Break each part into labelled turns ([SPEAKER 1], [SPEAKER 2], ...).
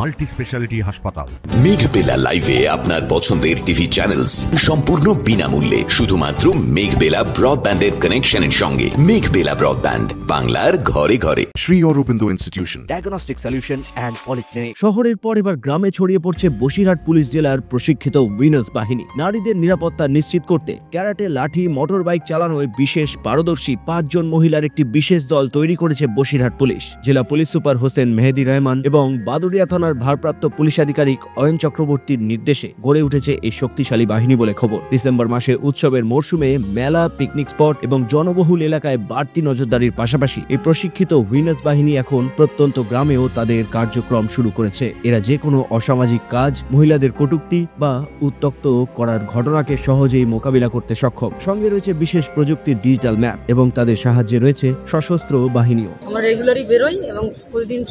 [SPEAKER 1] Multi speciality হাসপাতাল।
[SPEAKER 2] মেঘবেলা লাইভে আপনার পছন্দের টিভি চ্যানেলস সম্পূর্ণ বিনামূল্যে শুধুমাত্র মেঘবেলা ব্রডব্যান্ডের কানেকশনের সঙ্গে। মেঘবেলা ব্রডব্যান্ড, বাংলার ঘরে ঘরে।
[SPEAKER 3] Sri Aurobindo Institution,
[SPEAKER 4] diagnostic solution and polyclinic. শহরের পর এবার গ্রামে ছড়িয়ে পড়ছে বসিরহাট পুলিশ জেলার প্রশিক্ষিত উইনার্স বাহিনী। নারীদের নিরাপত্তা নিশ্চিত করতে ক্যারাটে, লাঠি, মোটর বাইক চালানোয় বিশেষ পারদর্শী 5 জন মহিলার একটি বিশেষ দল তৈরি করেছে বসিরহাট পুলিশ। জেলা পুলিশ সুপার হোসেন মেহেদি রহমান এবং বাদুড়িয়া থানার ভারপ্রাপ্ত পুলিশ আধিকারিক অয়ন চক্রবর্তীর নির্দেশে গড়ে উঠেছে এই শক্তিশালী বাহিনী বলে খবর। ডিসেম্বর মাসে উৎসবের মরশুমে মেলা, পিকনিক স্পট এবং জনবহুল এলাকায় বাড়তি নজরদারির পাশাপাশি এই প্রশিক্ষিত উইনার্স বাহিনী এখন প্রত্যন্ত গ্রামেও তাদের কার্যক্রম শুরু করেছে। এরা যে কোনো অসামাজিক কাজ, মহিলাদের কটূক্তি বা উত্ত্যক্ত করার ঘটনাকে সহজেই মোকাবিলা করতে সক্ষম। সঙ্গে রয়েছে বিশেষ প্রযুক্তির ডিজিটাল ম্যাপ এবং তাদের সাহায্যে রয়েছে সশস্ত্র বাহিনীও।
[SPEAKER 5] আমরা রেগুলারই বেরোই এবং প্রতিদিন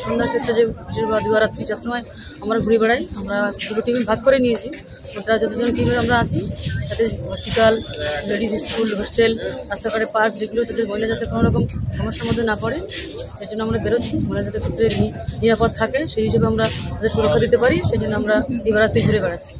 [SPEAKER 5] সন্ধ্যার ক্ষেত্রে যে দিবারাত্রি সবসময় আমরা ঘুরে বেড়াই। আমরা দুটো টিম ভাগ করে নিয়েছি। তারা যতজন টিমের আমরা আছি তাদের হসপিটাল, লেডিস স্কুল, হোস্টেল, রাস্তাঘাটে পার্ক, যেগুলো তাদের মহিলা যাতে কোনো রকম সমস্যার মধ্যে না পড়ে সেই জন্য আমরা বেরোচ্ছি। মহিলাদের ক্ষেত্রে নিরাপদ থাকে সেই হিসেবে আমরা তাদের সুরক্ষা দিতে পারি, সেই জন্য আমরা দিবারাত্রি ঘুরে বেড়াচ্ছি।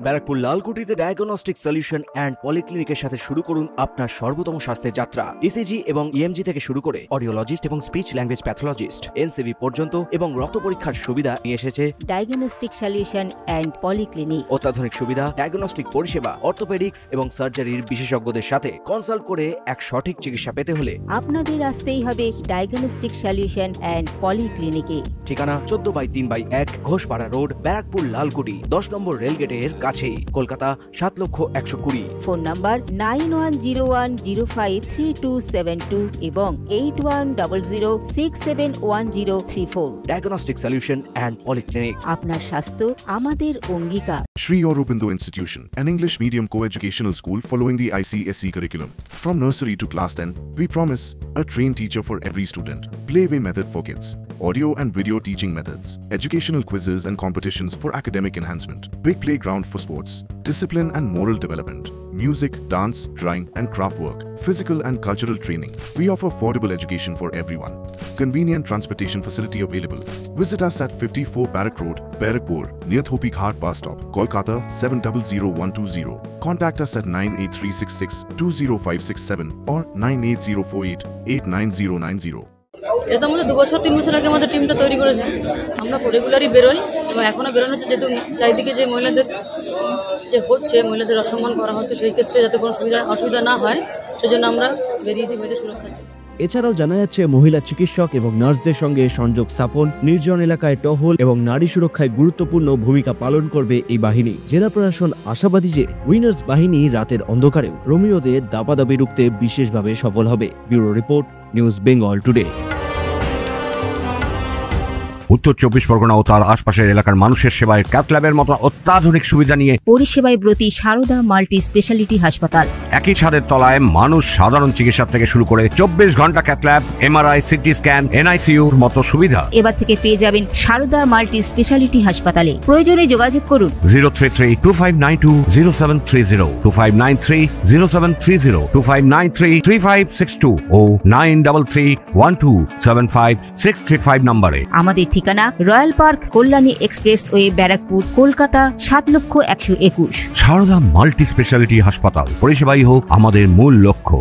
[SPEAKER 4] ব্যারাকপুর লালকুটিতে ডায়াগনস্টিক সলিউশন অ্যান্ড পলিক্লিনিকের সাথে শুরু করুন আপনার সর্বোত্তম স্বাস্থ্যের যাত্রা। ইসিজি এবং ইএমজি থেকে শুরু করে অডিওলজিস্ট এবং স্পিচ ল্যাঙ্গুয়েজ প্যাথোলজিস্ট, এনসিভি পর্যন্ত এবং রক্ত পরীক্ষার সুবিধা নিয়ে এসেছে
[SPEAKER 6] ডায়াগনস্টিক সলিউশন অ্যান্ড পলিক্লিনিক।
[SPEAKER 4] অত্যাধুনিক সুবিধা, ডায়াগনস্টিক পরিষেবা, অর্থোপেডিক্স এবং সার্জারির বিশেষজ্ঞদের সাথে কনসাল্ট করে এক সঠিক চিকিৎসা পেতে হলে
[SPEAKER 6] আপনাদের আসতেই হবে ডায়াগনস্টিক সলিউশন অ্যান্ড পলিক্লিনিকে।
[SPEAKER 4] ঠিকানা 14/3/1 ঘোষপাড়া রোড, ব্যারাকপুর লালকুটি, 10 নম্বর রেলগেটের কাছেই, কলকাতা 7,120,000।
[SPEAKER 6] ফোন নাম্বার 9101053272 এবং 8100671034।
[SPEAKER 4] Diagnostic solution and polyclinic.
[SPEAKER 6] আপনার স্বাস্থ্য আমাদের অঙ্গীকার।
[SPEAKER 3] Sri Aurobindo Institution, an English medium co-educational school following the ICSE curriculum. From nursery to class 10, we promise a trained teacher for every student. Playway method for kids, audio and video teaching methods, educational quizzes and competitions for academic enhancement, big playground for sports, discipline and moral development, music, dance, drawing and craft work, physical and cultural training. We offer affordable education for everyone. Convenient transportation facility available. Visit us at 54 Barrack Road, Barakpur, near Thopi Ghat bus stop, Kolkata 700120. Contact us at 98366-20567 or 98048-89090.
[SPEAKER 5] এটা আমাদের 2 বছর 3 বছর আগে আমাদের টিমটা তৈরি করেছে। আমরা রেগুলারই বেরোই এবং এখনো বেরোনো হচ্ছে, যেহেতু চারিদিকে যে মহিলাদের মহিলাদের অসম্মান করা হচ্ছে, সেই ক্ষেত্রে যাতে কোনো অসুবিধা না হয় সেজন্য আমরা বেরিয়েছি মেয়েদের সুরক্ষার জন্য।
[SPEAKER 4] এছাড়াও জানা যাচ্ছে মহিলা চিকিৎসক এবং নার্সদের সঙ্গে সংযোগ স্থাপন, নির্জন এলাকায় টহল এবং নারী সুরক্ষায় গুরুত্বপূর্ণ ভূমিকা পালন করবে এই বাহিনী। জেলা প্রশাসন আশাবাদী যে উইনার্স বাহিনী রাতের অন্ধকারেও রোমিওদের দাপাদাপি রুখতে বিশেষভাবে সফল হবে। Bureau report, news Bengal today.
[SPEAKER 1] উত্তর 24 পরগনা ও তার আশপাশের এলাকার মানুষের সেবায় ক্যাথ ল্যাবের মতো অত্যাধুনিক সুবিধা নিয়ে
[SPEAKER 6] পরিষেবায় ব্রতী সারদা মাল্টি স্পেশালিটি হাসপাতাল।
[SPEAKER 1] একই ছাদের তলায় মানুষ সাধারণ চিকিৎসা থেকে শুরু করে 24 ঘন্টা cath lab, MRI, CT scan, এনআইসিইউর মতো সুবিধা
[SPEAKER 6] এবার থেকে পেয়ে যাবেন সারদা মাল্টি স্পেশালিটি হাসপাতালে। প্রয়োজনে যোগাযোগ করুন
[SPEAKER 1] 033-2592-0730, 2593-0730, 2593-3562 ও 9331275635 নম্বরে।
[SPEAKER 6] আমাদের ঠিকানা Royal Park, Kalyani Expressway, Barrackpore, Kolkata 7,121,000।
[SPEAKER 1] Sarada multi speciality হাসপাতাল, পরিষেবাই হোক আমাদের মূল লক্ষ্য।